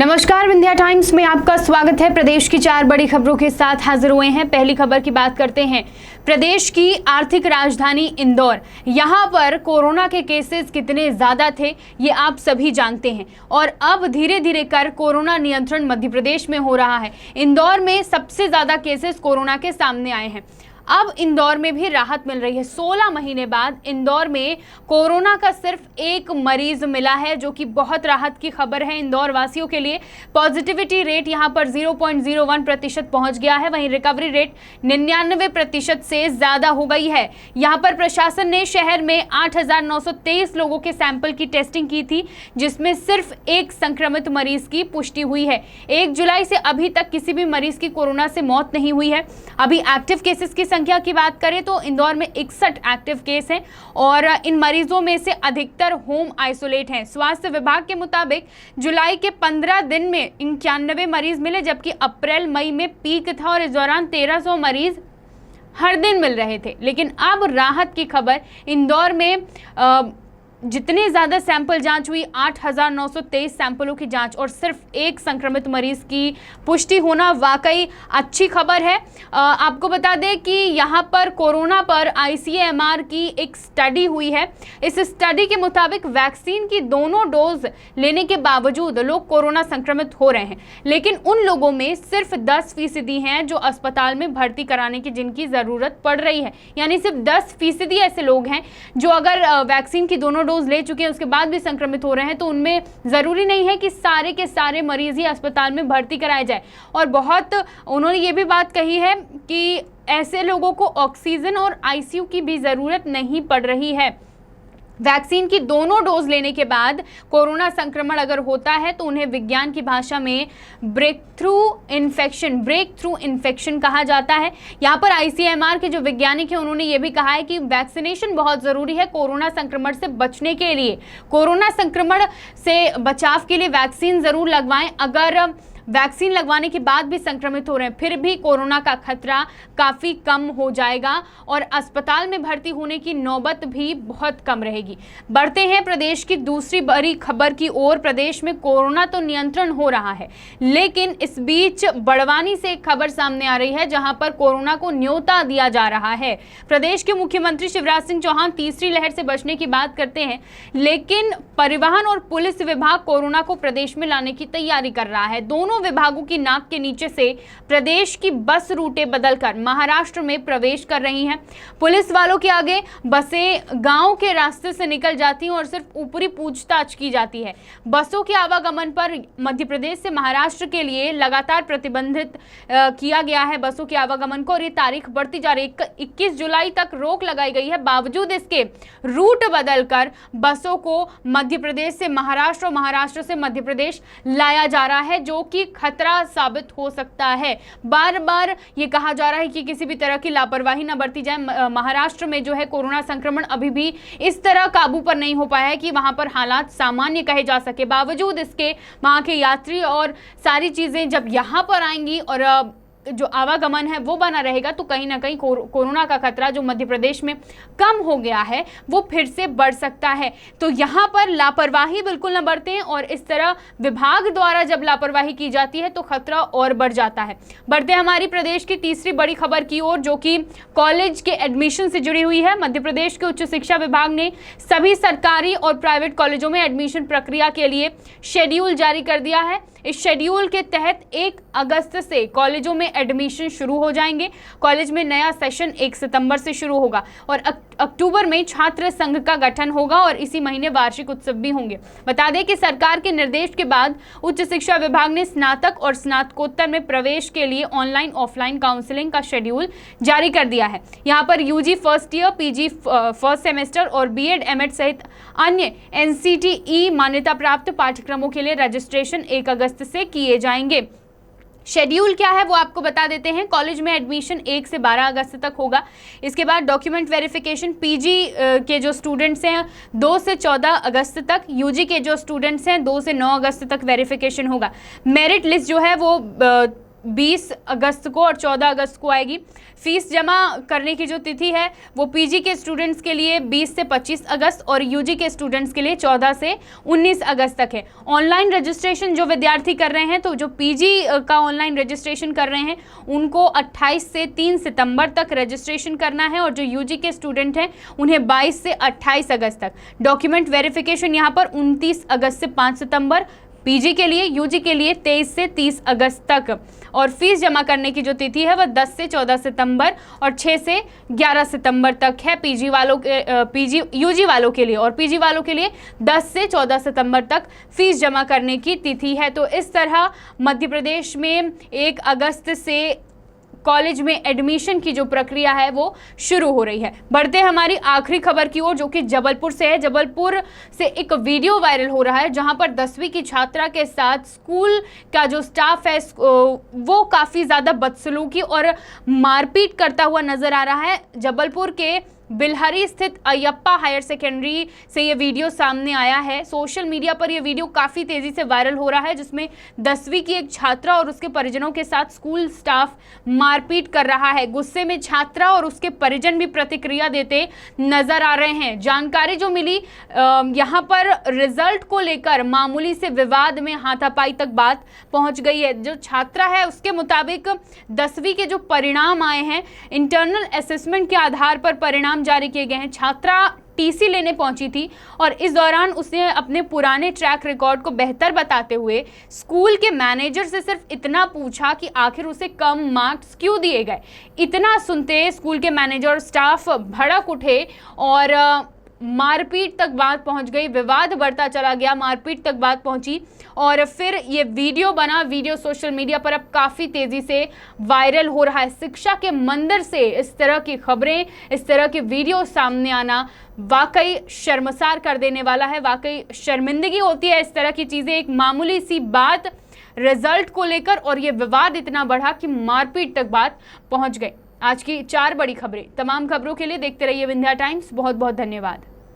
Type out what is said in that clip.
नमस्कार, विंध्या टाइम्स में आपका स्वागत है। प्रदेश की 4 बड़ी खबरों के साथ हाजिर हुए हैं। पहली खबर की बात करते हैं। प्रदेश की आर्थिक राजधानी इंदौर, यहां पर कोरोना के केसेस कितने ज्यादा थे ये आप सभी जानते हैं और अब धीरे धीरे कर कोरोना नियंत्रण मध्य प्रदेश में हो रहा है। इंदौर में सबसे ज्यादा केसेस कोरोना के सामने आए हैं। अब इंदौर में भी राहत मिल रही है। 16 महीने बाद इंदौर में कोरोना का सिर्फ एक मरीज मिला है, जो कि बहुत राहत की खबर है इंदौर वासियों के लिए। पॉजिटिविटी रेट यहां पर 0.01% पहुंच गया है। वहीं रिकवरी रेट 99% से ज्यादा हो गई है। यहां पर प्रशासन ने शहर में 8,923 लोगों के सैंपल की टेस्टिंग की थी, जिसमें सिर्फ एक संक्रमित मरीज की पुष्टि हुई है। 1 जुलाई से अभी तक किसी भी मरीज की कोरोना से मौत नहीं हुई है। अभी एक्टिव केसेस की संख्या की बात करें तो इंदौर में 61 एक्टिव केस हैं और इन मरीजों में से अधिकतर होम आइसोलेट हैं। स्वास्थ्य विभाग के मुताबिक जुलाई के 15 दिन में 91 मरीज मिले, जबकि अप्रैल मई में पीक था और इस दौरान 1300 मरीज हर दिन मिल रहे थे। लेकिन अब राहत की खबर, इंदौर में जितने ज्यादा सैंपल जांच हुई, 8,923 सैंपलों की जांच और सिर्फ एक संक्रमित मरीज की पुष्टि होना वाकई अच्छी खबर है। आपको बता दें कि यहाँ पर कोरोना पर ICMR की एक स्टडी हुई है। इस स्टडी के मुताबिक वैक्सीन की दोनों डोज लेने के बावजूद लोग कोरोना संक्रमित हो रहे हैं, लेकिन उन लोगों में सिर्फ 10% हैं जो अस्पताल में भर्ती कराने की जिनकी जरूरत पड़ रही है। यानी सिर्फ 10% ऐसे लोग हैं जो अगर वैक्सीन की दोनों डोज ले चुके हैं उसके बाद भी संक्रमित हो रहे हैं। तो उनमें जरूरी नहीं है कि सारे के सारे मरीज ही अस्पताल में भर्ती कराए जाए। और बहुत उन्होंने ये भी बात कही है कि ऐसे लोगों को ऑक्सीजन और ICU की भी जरूरत नहीं पड़ रही है। वैक्सीन की दोनों डोज लेने के बाद कोरोना संक्रमण अगर होता है तो उन्हें विज्ञान की भाषा में ब्रेक थ्रू इन्फेक्शन कहा जाता है। यहाँ पर ICMR के जो वैज्ञानिक हैं उन्होंने ये भी कहा है कि वैक्सीनेशन बहुत ज़रूरी है कोरोना संक्रमण से बचने के लिए। कोरोना संक्रमण से बचाव के लिए वैक्सीन ज़रूर लगवाएं। अगर वैक्सीन लगवाने के बाद भी संक्रमित हो रहे हैं फिर भी कोरोना का खतरा काफ़ी कम हो जाएगा और अस्पताल में भर्ती होने की नौबत भी बहुत कम रहेगी। बढ़ते हैं प्रदेश की दूसरी बड़ी खबर की ओर। प्रदेश में कोरोना तो नियंत्रण हो रहा है, लेकिन इस बीच बड़वानी से एक खबर सामने आ रही है जहां पर कोरोना को न्योता दिया जा रहा है। प्रदेश के मुख्यमंत्री शिवराज सिंह चौहान तीसरी लहर से बचने की बात करते हैं, लेकिन परिवहन और पुलिस विभाग कोरोना को प्रदेश में लाने की तैयारी कर रहा है। दोनों विभागों की नाक के नीचे से प्रदेश की बस रूटें बदलकर महाराष्ट्र में प्रवेश कर रही हैं। पुलिस वालों के आगे बसें गांव के रास्ते से निकल जाती हैं और सिर्फ ऊपरी पूछताछ की जाती है। बसों के आवागमन पर मध्य प्रदेश से महाराष्ट्र के लिए लगातार प्रतिबंधित किया गया है बसों के आवागमन को, और ये तारीख बढ़ती जा रही है। 21 जुलाई तक रोक लगाई गई है। बावजूद इसके रूट बदलकर बसों को मध्य प्रदेश से महाराष्ट्र और महाराष्ट्र से मध्य प्रदेश लाया जा रहा है, जो कि खतरा साबित हो सकता है। बार बार ये कहा जा रहा है कि किसी भी तरह की लापरवाही न बरती जाए। महाराष्ट्र में जो है कोरोना संक्रमण अभी भी इस तरह काबू पर नहीं हो पाया है कि वहां पर हालात सामान्य कहे जा सके। बावजूद इसके वहां के यात्री और सारी चीजें जब यहां पर आएंगी और जो आवागमन है वो बना रहेगा तो कहीं ना कहीं कोरोना का खतरा जो मध्य प्रदेश में कम हो गया है वो फिर से बढ़ सकता है। तो यहाँ पर लापरवाही बिल्कुल न बरतें, और इस तरह विभाग द्वारा जब लापरवाही की जाती है तो खतरा और बढ़ जाता है। बढ़ते हमारी प्रदेश की तीसरी बड़ी खबर की ओर, जो कि कॉलेज के एडमिशन से जुड़ी हुई है। मध्य प्रदेश के उच्च शिक्षा विभाग ने सभी सरकारी और प्राइवेट कॉलेजों में एडमिशन प्रक्रिया के लिए शेड्यूल जारी कर दिया है। इस शेड्यूल के तहत 1 अगस्त से कॉलेजों में एडमिशन शुरू हो जाएंगे। कॉलेज में नया सेशन 1 सितंबर से शुरू होगा और अक्टूबर में छात्र संघ का गठन होगा और इसी महीने वार्षिक उत्सव भी होंगे। बता दें कि सरकार के निर्देश के बाद उच्च शिक्षा विभाग ने स्नातक और स्नातकोत्तर में प्रवेश के लिए ऑनलाइन ऑफलाइन काउंसलिंग का शेड्यूल जारी कर दिया है। यहाँ पर UG first year, PG first semester और BEd MAd सहित अन्य NCTE मान्यता प्राप्त पाठ्यक्रमों के लिए रजिस्ट्रेशन 1 अगस्त से किए जाएंगे। शेड्यूल क्या है वो आपको बता देते हैं। कॉलेज में एडमिशन 1 से 12 अगस्त तक होगा। इसके बाद डॉक्यूमेंट वेरिफिकेशन PG के जो स्टूडेंट्स हैं 2 से 14 अगस्त तक, UG के जो स्टूडेंट्स हैं 2 से 9 अगस्त तक वेरिफिकेशन होगा। मेरिट लिस्ट जो है वो 20 अगस्त को और 14 अगस्त को आएगी। फीस जमा करने की जो तिथि है वो पीजी के स्टूडेंट्स के लिए 20 से 25 अगस्त और यूजी के स्टूडेंट्स के लिए 14 से 19 अगस्त तक है। ऑनलाइन रजिस्ट्रेशन जो विद्यार्थी कर रहे हैं, तो जो पीजी का ऑनलाइन रजिस्ट्रेशन कर रहे हैं उनको 28 से 3 सितंबर तक रजिस्ट्रेशन करना है और जो यूजी के स्टूडेंट हैं उन्हें 22 से 28 अगस्त तक। डॉक्यूमेंट वेरिफिकेशन यहाँ पर 29 अगस्त से 5 सितंबर, पीजी के लिए, यूजी के लिए 23 से 30 अगस्त तक। और फीस जमा करने की जो तिथि है वह 10 से 14 सितंबर और 6 से 11 सितंबर तक है पीजी वालों के, यूजी वालों के लिए, और पीजी वालों के लिए 10 से 14 सितंबर तक फीस जमा करने की तिथि है। तो इस तरह मध्य प्रदेश में 1 अगस्त से कॉलेज में एडमिशन की जो प्रक्रिया है वो शुरू हो रही है। बढ़ते हमारी आखिरी खबर की ओर, जो कि जबलपुर से है। जबलपुर से एक वीडियो वायरल हो रहा है जहां पर 10वीं की छात्रा के साथ स्कूल का जो स्टाफ है वो काफ़ी ज़्यादा बदसलूकी और मारपीट करता हुआ नजर आ रहा है। जबलपुर के बिलहरी स्थित अयप्पा हायर सेकेंडरी से ये वीडियो सामने आया है। सोशल मीडिया पर ये वीडियो काफ़ी तेज़ी से वायरल हो रहा है, जिसमें 10वीं की एक छात्रा और उसके परिजनों के साथ स्कूल स्टाफ मारपीट कर रहा है। गुस्से में छात्रा और उसके परिजन भी प्रतिक्रिया देते नजर आ रहे हैं। जानकारी जो मिली, यहाँ पर रिजल्ट को लेकर मामूली से विवाद में हाथापाई तक बात पहुँच गई है। जो छात्रा है उसके मुताबिक 10वीं के जो परिणाम आए हैं, इंटरनल असेसमेंट के आधार पर परिणाम जारी किए गए हैं। छात्रा टीसी लेने पहुंची थी और इस दौरान उसने अपने पुराने ट्रैक रिकॉर्ड को बेहतर बताते हुए स्कूल के मैनेजर से सिर्फ इतना पूछा कि आखिर उसे कम मार्क्स क्यों दिए गए। इतना सुनते स्कूल के मैनेजर और स्टाफ भड़क उठे और मारपीट तक बात पहुंच गई। विवाद बढ़ता चला गया, मारपीट तक बात पहुंची और फिर ये वीडियो बना। वीडियो सोशल मीडिया पर अब काफ़ी तेज़ी से वायरल हो रहा है। शिक्षा के मंदिर से इस तरह की खबरें, इस तरह के वीडियो सामने आना वाकई शर्मसार कर देने वाला है। वाकई शर्मिंदगी होती है इस तरह की चीज़ें। एक मामूली सी बात रिजल्ट को लेकर और ये विवाद इतना बढ़ा कि मारपीट तक बात पहुँच गई। आज की 4 बड़ी खबरें। तमाम खबरों के लिए देखते रहिए विंध्या टाइम्स। बहुत बहुत धन्यवाद।